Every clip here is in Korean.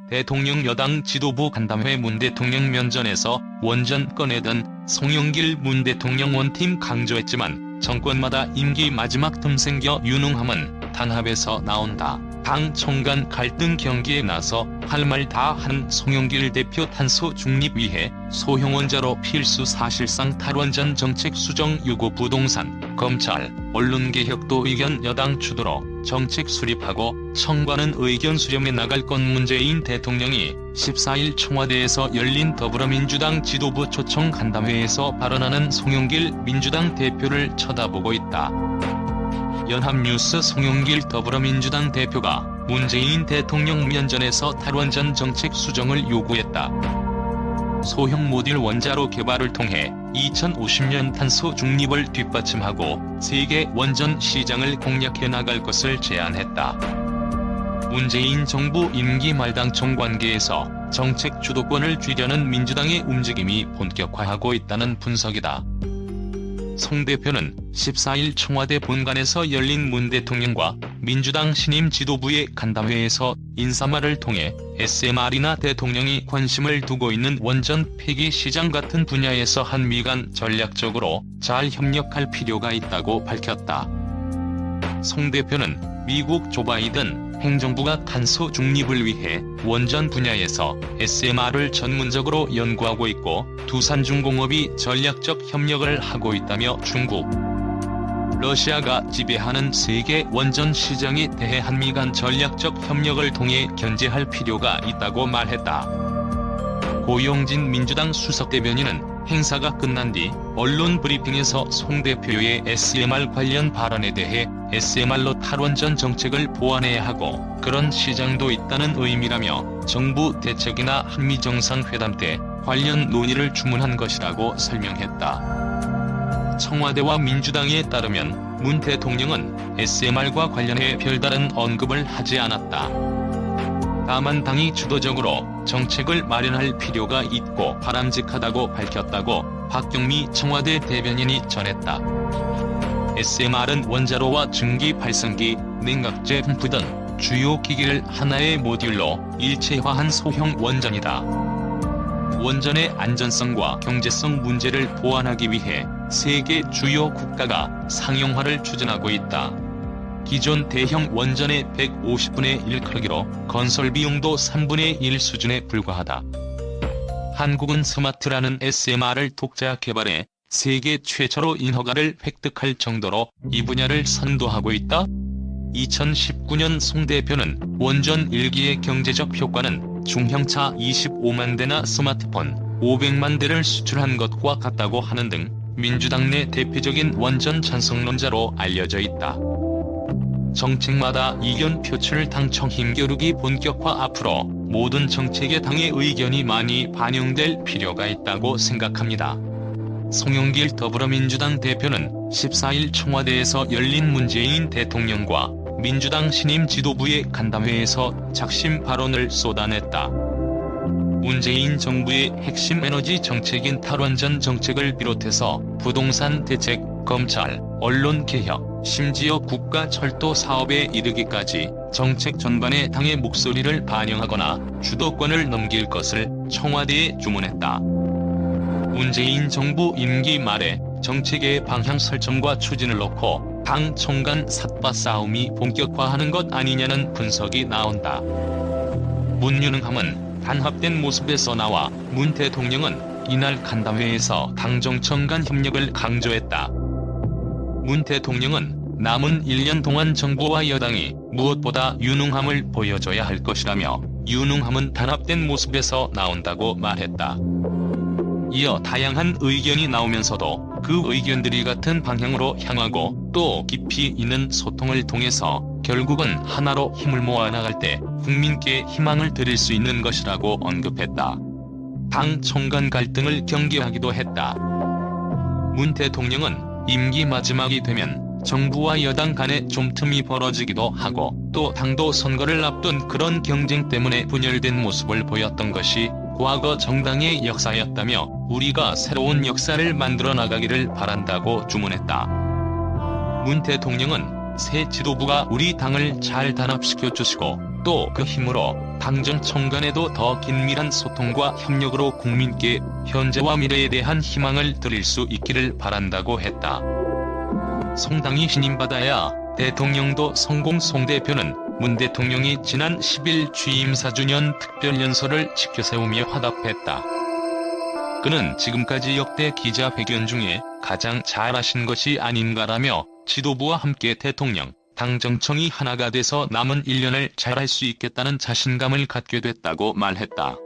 대통령 여당 지도부 간담회 문 대통령 면전에서 원전 꺼내던 송영길 문 대통령 원팀 강조했지만 정권마다 임기 마지막 틈 생겨 유능함은 단합에서 나온다. 당 총간 갈등 경기에 나서 할 말 다 하는 송영길 대표 탄소 중립 위해 소형원자로 필수 사실상 탈원전 정책 수정 요구 부동산, 검찰, 언론개혁도 의견 여당 주도로 정책 수립하고 청과는 의견 수렴해 나갈 건 문재인 대통령이 14일 청와대에서 열린 더불어민주당 지도부 초청 간담회에서 발언하는 송영길 민주당 대표를 쳐다보고 있다. 연합뉴스 송영길 더불어민주당 대표가 문재인 대통령 면전에서 탈원전 정책 수정을 요구했다. 소형 모듈 원자로 개발을 통해 2050년 탄소 중립을 뒷받침하고 세계 원전 시장을 공략해 나갈 것을 제안했다. 문재인 정부 임기 말 당청 관계에서 정책 주도권을 쥐려는 민주당의 움직임이 본격화하고 있다는 분석이다. 송 대표는 14일 청와대 본관에서 열린 문 대통령과 민주당 신임 지도부의 간담회에서 인사말을 통해 SMR이나 대통령이 관심을 두고 있는 원전 폐기 시장 같은 분야에서 한미 간 전략적으로 잘 협력할 필요가 있다고 밝혔다. 송 대표는 미국 조 바이든 행정부가 탄소 중립을 위해 원전 분야에서 SMR을 전문적으로 연구하고 있고 두산중공업이 전략적 협력을 하고 있다며 중국, 러시아가 지배하는 세계 원전 시장에 대해 한미 간 전략적 협력을 통해 견제할 필요가 있다고 말했다. 고용진 민주당 수석대변인은 행사가 끝난 뒤 언론 브리핑에서 송 대표의 SMR 관련 발언에 대해 SMR로 탈원전 정책을 보완해야 하고 그런 시장도 있다는 의미라며 정부 대책이나 한미정상회담 때 관련 논의를 주문한 것이라고 설명했다. 청와대와 민주당에 따르면 문 대통령은 SMR과 관련해 별다른 언급을 하지 않았다. 다만 당이 주도적으로 정책을 마련할 필요가 있고 바람직하다고 밝혔다고 박경미 청와대 대변인이 전했다. SMR은 원자로와 증기 발생기, 냉각제 펌프 등 주요 기기를 하나의 모듈로 일체화한 소형 원전이다. 원전의 안전성과 경제성 문제를 보완하기 위해 세계 주요 국가가 상용화를 추진하고 있다. 기존 대형 원전의 150분의 1 크기로 건설 비용도 3분의 1 수준에 불과하다. 한국은 스마트라는 SMR을 독자 개발해 세계 최초로 인허가를 획득할 정도로 이 분야를 선도하고 있다. 2019년 송 대표는 원전 1기의 경제적 효과는 중형차 25만 대나 스마트폰 500만 대를 수출한 것과 같다고 하는 등 민주당 내 대표적인 원전 찬성론자로 알려져 있다. 정책마다 이견 표출 당청 힘겨루기 본격화 앞으로 모든 정책에 당의 의견이 많이 반영될 필요가 있다고 생각합니다. 송영길 더불어민주당 대표는 14일 청와대에서 열린 문재인 대통령과 민주당 신임 지도부의 간담회에서 작심 발언을 쏟아냈다. 문재인 정부의 핵심 에너지 정책인 탈원전 정책을 비롯해서 부동산 대책, 검찰, 언론 개혁, 심지어 국가 철도 사업에 이르기까지 정책 전반에 당의 목소리를 반영하거나 주도권을 넘길 것을 청와대에 주문했다. 문재인 정부 임기 말에 정책의 방향 설정과 추진을 놓고 당 총간 삿바 싸움이 본격화하는 것 아니냐는 분석이 나온다. 문 유능함은 단합된 모습에서 나와 문 대통령은 이날 간담회에서 당정청 간 협력을 강조했다. 문 대통령은 남은 1년 동안 정부와 여당이 무엇보다 유능함을 보여줘야 할 것이라며 유능함은 단합된 모습에서 나온다고 말했다. 이어 다양한 의견이 나오면서도 그 의견들이 같은 방향으로 향하고 또 깊이 있는 소통을 통해서 결국은 하나로 힘을 모아 나갈 때 국민께 희망을 드릴 수 있는 것이라고 언급했다. 당 총간 갈등을 경계하기도 했다. 문 대통령은 임기 마지막이 되면 정부와 여당 간에 좀 틈이 벌어지기도 하고 또 당도 선거를 앞둔 그런 경쟁 때문에 분열된 모습을 보였던 것이 과거 정당의 역사였다며 우리가 새로운 역사를 만들어 나가기를 바란다고 주문했다. 문 대통령은 새 지도부가 우리 당을 잘 단합시켜 주시고 또 그 힘으로 당정청 간에도 더 긴밀한 소통과 협력으로 국민께 현재와 미래에 대한 희망을 드릴 수 있기를 바란다고 했다. 송당이 신임받아야 대통령도 성공. 송 대표는 문 대통령이 지난 10일 취임 4주년 특별연설을 지켜세우며 화답했다. 그는 지금까지 역대 기자회견 중에 가장 잘하신 것이 아닌가라며 지도부와 함께 대통령, 당정청이 하나가 돼서 남은 1년을 잘할 수 있겠다는 자신감을 갖게 됐다고 말했다.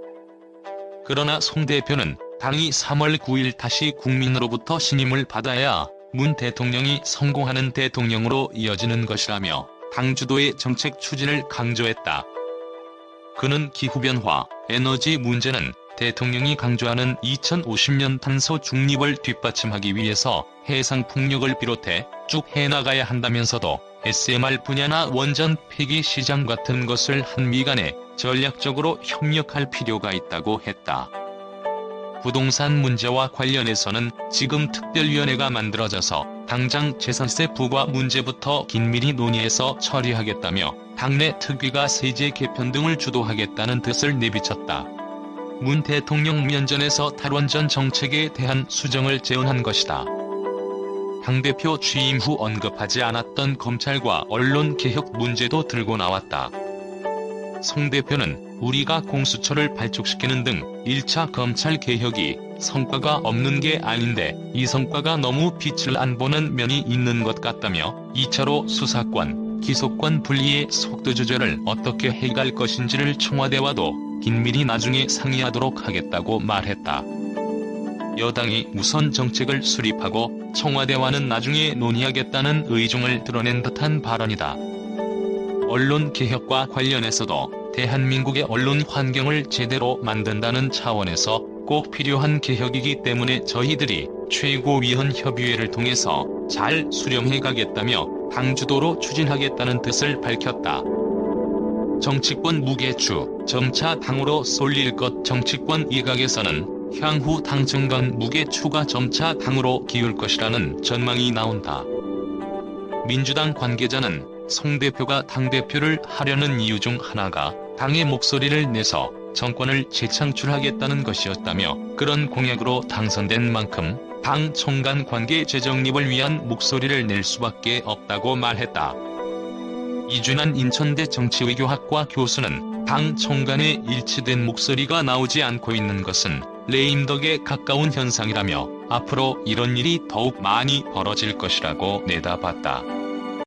그러나 송 대표는 당이 3월 9일 다시 국민으로부터 신임을 받아야 문 대통령이 성공하는 대통령으로 이어지는 것이라며 당 주도의 정책 추진을 강조했다. 그는 기후변화, 에너지 문제는 대통령이 강조하는 2050년 탄소 중립을 뒷받침하기 위해서 해상풍력을 비롯해 쭉 해나가야 한다면서도 SMR 분야나 원전 폐기 시장 같은 것을 한미 간에 전략적으로 협력할 필요가 있다고 했다. 부동산 문제와 관련해서는 지금 특별위원회가 만들어져서 당장 재산세 부과 문제부터 긴밀히 논의해서 처리하겠다며 당내 특위가 세제 개편 등을 주도하겠다는 뜻을 내비쳤다. 문 대통령 면전에서 탈원전 정책에 대한 수정을 제언한 것이다. 당대표 취임 후 언급하지 않았던 검찰과 언론개혁 문제도 들고 나왔다. 송 대표는 우리가 공수처를 발족시키는 등 1차 검찰개혁이 성과가 없는 게 아닌데 이 성과가 너무 빛을 안 보는 면이 있는 것 같다며 2차로 수사권, 기소권 분리의 속도 조절을 어떻게 해갈 것인지를 청와대와도 긴밀히 나중에 상의하도록 하겠다고 말했다. 여당이 우선 정책을 수립하고 청와대와는 나중에 논의하겠다는 의중을 드러낸 듯한 발언이다. 언론개혁과 관련해서도 대한민국의 언론 환경을 제대로 만든다는 차원에서 꼭 필요한 개혁이기 때문에 저희들이 최고위원 협의회를 통해서 잘 수렴해가겠다며 당 주도로 추진하겠다는 뜻을 밝혔다. 정치권 무게추, 점차 당으로 쏠릴 것. 정치권 일각에서는 향후 당정간 무게추가 점차 당으로 기울 것이라는 전망이 나온다. 민주당 관계자는 송 대표가 당대표를 하려는 이유 중 하나가 당의 목소리를 내서 정권을 재창출하겠다는 것이었다며 그런 공약으로 당선된 만큼 당 총간 관계 재정립을 위한 목소리를 낼 수밖에 없다고 말했다. 이준환 인천대 정치외교학과 교수는 당 총간에 일치된 목소리가 나오지 않고 있는 것은 레임덕에 가까운 현상이라며 앞으로 이런 일이 더욱 많이 벌어질 것이라고 내다봤다.